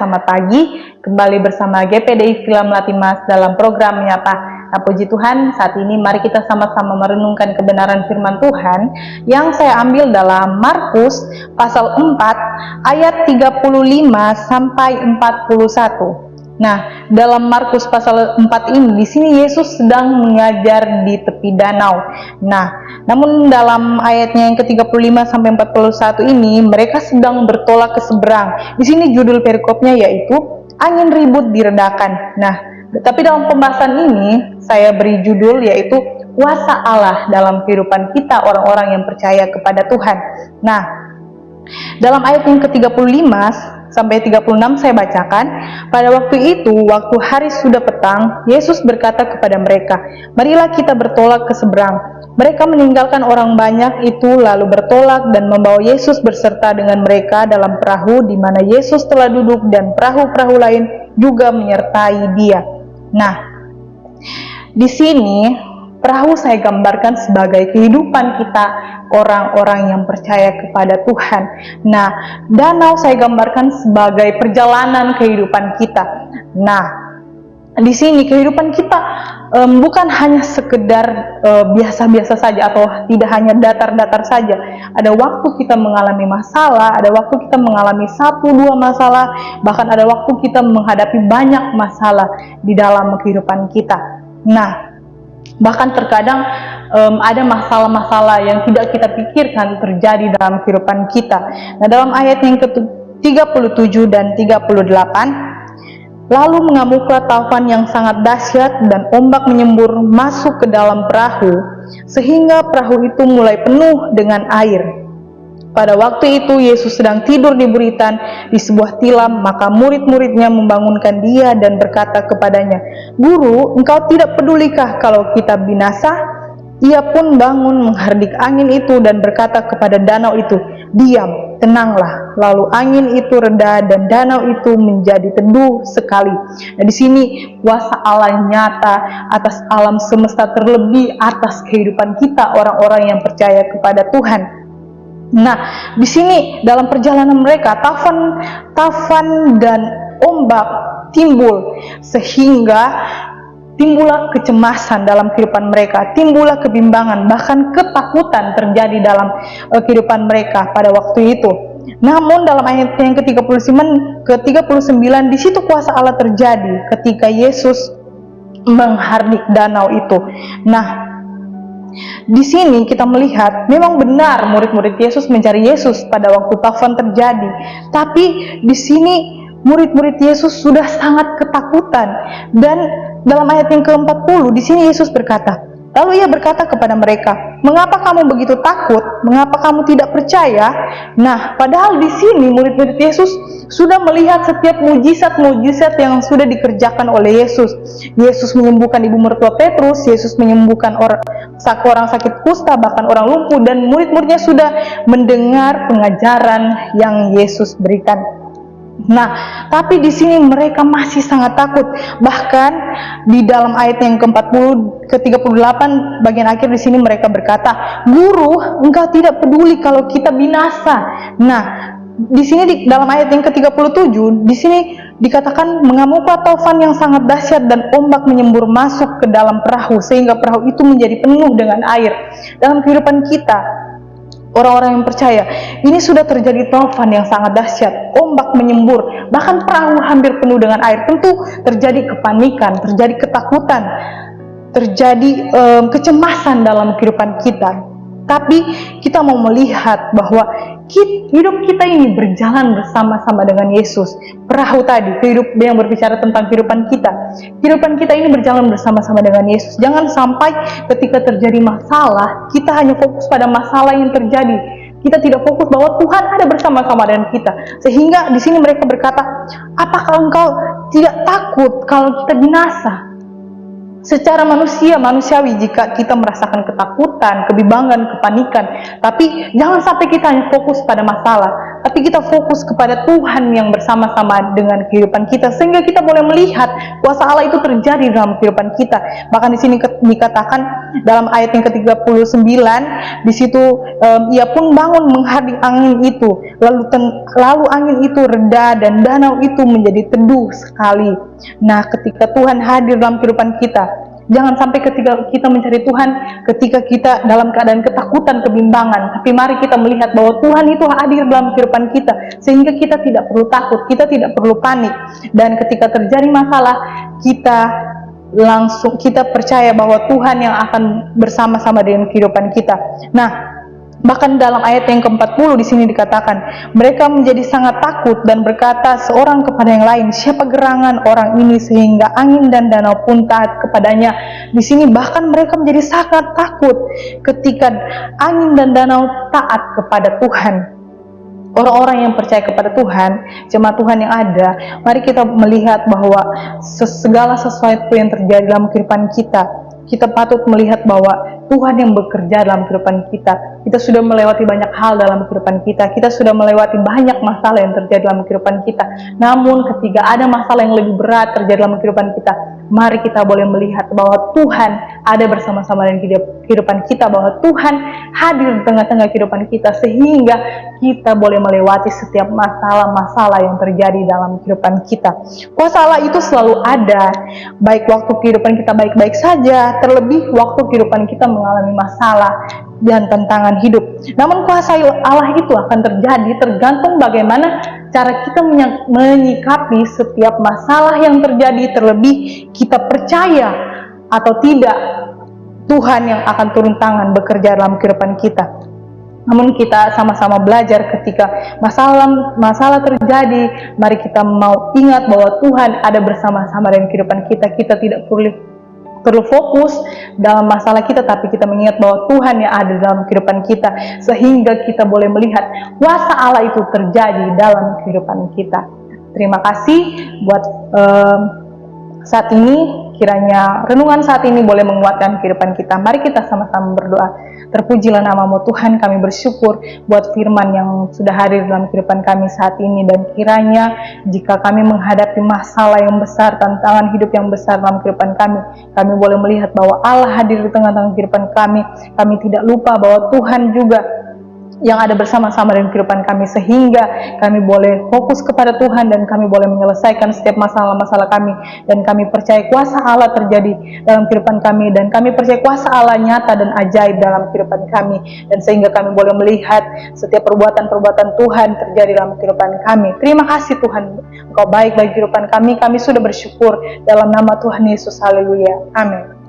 selamat pagi. Kembali bersama GPDI Villa Melati Mas dalam program Menyapa. Nah, puji Tuhan, saat ini mari kita sama-sama merenungkan kebenaran firman Tuhan yang saya ambil dalam Markus pasal 4 ayat 35 sampai 41. Nah, dalam Markus pasal 4 ini, di sini Yesus sedang mengajar di tepi danau. Nah, namun dalam ayatnya yang ke-35 sampai 41 ini, mereka sedang bertolak ke seberang. Di sini judul perikopnya yaitu angin ribut diredakan. Nah, tapi dalam pembahasan ini saya beri judul yaitu kuasa Allah dalam kehidupan kita orang-orang yang percaya kepada Tuhan. Nah, dalam ayat yang ke-35 sampai 36 saya bacakan, pada waktu itu, waktu hari sudah petang, Yesus berkata kepada mereka, marilah kita bertolak ke seberang. Mereka meninggalkan orang banyak itu lalu bertolak dan membawa Yesus berserta dengan mereka dalam perahu di mana Yesus telah duduk dan perahu-perahu lain juga menyertai dia. Nah, di sini perahu saya gambarkan sebagai kehidupan kita orang-orang yang percaya kepada Tuhan. Nah, danau saya gambarkan sebagai perjalanan kehidupan kita. Nah, di sini kehidupan kita bukan hanya sekedar biasa-biasa saja atau tidak hanya datar-datar saja. Ada waktu kita mengalami masalah, ada waktu kita mengalami 1-2 masalah, bahkan ada waktu kita menghadapi banyak masalah di dalam kehidupan kita. Nah, bahkan terkadang ada masalah-masalah yang tidak kita pikirkan terjadi dalam kehidupan kita. Nah, dalam ayat yang ke-37 dan 38, lalu mengamuklah taufan yang sangat dahsyat dan ombak menyembur masuk ke dalam perahu, sehingga perahu itu mulai penuh dengan air. Pada waktu itu Yesus sedang tidur di buritan di sebuah tilam, maka murid-muridnya membangunkan dia dan berkata kepadanya, Guru, engkau tidak pedulikah kalau kita binasa? Ia pun bangun menghardik angin itu dan berkata kepada danau itu, diam, tenanglah. Lalu angin itu reda dan danau itu menjadi teduh sekali. Nah, di sini kuasa Allah nyata atas alam semesta, terlebih atas kehidupan kita orang-orang yang percaya kepada Tuhan. Nah, di sini dalam perjalanan mereka tafan dan ombak timbul, sehingga timbullah kecemasan dalam kehidupan mereka, timbullah kebimbangan, bahkan ketakutan terjadi dalam kehidupan mereka pada waktu itu. Namun dalam ayat yang ke-39 di situ kuasa Allah terjadi ketika Yesus menghardik danau itu. Nah, di sini kita melihat memang benar murid-murid Yesus mencari Yesus pada waktu taufan terjadi. Tapi di sini murid-murid Yesus sudah sangat ketakutan. Dan dalam ayat yang ke-40 di sini Yesus berkata, lalu ia berkata kepada mereka, mengapa kamu begitu takut? Mengapa kamu tidak percaya? Nah, padahal di sini murid-murid Yesus sudah melihat setiap mujizat-mujizat yang sudah dikerjakan oleh Yesus. Yesus menyembuhkan ibu mertua Petrus, Yesus menyembuhkan orang sakit kusta, bahkan orang lumpuh, dan murid-muridnya sudah mendengar pengajaran yang Yesus berikan. Nah, tapi di sini mereka masih sangat takut. Bahkan di dalam ayat yang ke-38 bagian akhir di sini mereka berkata, Guru, engkau tidak peduli kalau kita binasa. Nah, di sini dalam ayat yang ke-37 di sini dikatakan mengamuklah taufan yang sangat dahsyat dan ombak menyembur masuk ke dalam perahu sehingga perahu itu menjadi penuh dengan air. Dalam kehidupan kita orang-orang yang percaya, ini sudah terjadi taufan yang sangat dahsyat, ombak menyembur, bahkan perahu hampir penuh dengan air. Tentu terjadi kepanikan, terjadi ketakutan, terjadi kecemasan dalam kehidupan kita. Tapi kita mau melihat bahwa hidup kita ini berjalan bersama-sama dengan Yesus. Perahu tadi, hidup yang berbicara tentang kehidupan kita. Kehidupan kita ini berjalan bersama-sama dengan Yesus. Jangan sampai ketika terjadi masalah, kita hanya fokus pada masalah yang terjadi. Kita tidak fokus bahwa Tuhan ada bersama-sama dengan kita. Sehingga di sini mereka berkata, apakah engkau tidak takut kalau kita binasa? Secara manusiawi jika kita merasakan ketakutan, kebimbangan, kepanikan, tapi jangan sampai kita hanya fokus pada masalah, tapi kita fokus kepada Tuhan yang bersama-sama dengan kehidupan kita, sehingga kita boleh melihat kuasa Allah itu terjadi dalam kehidupan kita. Bahkan di sini dikatakan dalam ayat yang ke-39, di situ ia pun bangun menghardik angin itu, lalu angin itu reda dan danau itu menjadi teduh sekali. Nah, ketika Tuhan hadir dalam kehidupan kita, jangan sampai ketika kita mencari Tuhan, ketika kita dalam keadaan ketakutan, kebimbangan, tapi mari kita melihat bahwa Tuhan itu hadir dalam kehidupan kita, sehingga kita tidak perlu takut, kita tidak perlu panik. Dan ketika terjadi masalah, kita percaya bahwa Tuhan yang akan bersama-sama dengan kehidupan kita. Nah, bahkan dalam ayat yang ke-40 di sini dikatakan, mereka menjadi sangat takut dan berkata seorang kepada yang lain, siapa gerangan orang ini sehingga angin dan danau pun taat kepadanya. Di sini bahkan mereka menjadi sangat takut ketika angin dan danau taat kepada Tuhan. Orang-orang yang percaya kepada Tuhan, jemaat Tuhan yang ada, mari kita melihat bahwa segala sesuatu yang terjadi dalam kehidupan kita patut melihat bahwa Tuhan yang bekerja dalam kehidupan kita. Kita sudah melewati banyak hal dalam kehidupan kita. Kita sudah melewati banyak masalah yang terjadi dalam kehidupan kita. Namun ketika ada masalah yang lebih berat terjadi dalam kehidupan kita, mari kita boleh melihat bahwa Tuhan ada bersama-sama dengan kehidupan kita, bahwa Tuhan hadir di tengah-tengah kehidupan kita, sehingga kita boleh melewati setiap masalah-masalah yang terjadi dalam kehidupan kita. Kuasa Allah itu selalu ada, baik waktu kehidupan kita baik-baik saja, terlebih waktu kehidupan kita mengalami masalah dan tantangan hidup. Namun kuasa Allah itu akan terjadi tergantung bagaimana cara kita menyikapi setiap masalah yang terjadi, terlebih kita percaya atau tidak Tuhan yang akan turun tangan bekerja dalam kehidupan kita. Namun kita sama-sama belajar ketika masalah terjadi, mari kita mau ingat bahwa Tuhan ada bersama-sama dengan kehidupan kita. Kita tidak perlu fokus dalam masalah kita, tapi kita mengingat bahwa Tuhan yang ada dalam kehidupan kita, sehingga kita boleh melihat kuasa Allah itu terjadi dalam kehidupan kita. Terima kasih buat saat ini. Kiranya renungan saat ini boleh menguatkan kehidupan kita. Mari kita sama-sama berdoa. Terpujilah nama-Mu Tuhan, kami bersyukur buat firman yang sudah hadir dalam kehidupan kami saat ini. Dan kiranya jika kami menghadapi masalah yang besar, tantangan hidup yang besar dalam kehidupan kami boleh melihat bahwa Allah hadir di tengah-tengah kehidupan kami. Kami tidak lupa bahwa Tuhan juga yang ada bersama-sama dengan kehidupan kami, sehingga kami boleh fokus kepada Tuhan dan kami boleh menyelesaikan setiap masalah-masalah kami. Dan kami percaya kuasa Allah terjadi dalam kehidupan kami, dan kami percaya kuasa Allah nyata dan ajaib dalam kehidupan kami, dan sehingga kami boleh melihat setiap perbuatan-perbuatan Tuhan terjadi dalam kehidupan kami. Terima kasih Tuhan, Engkau baik bagi kehidupan kami sudah bersyukur dalam nama Tuhan Yesus. Haleluya, amin.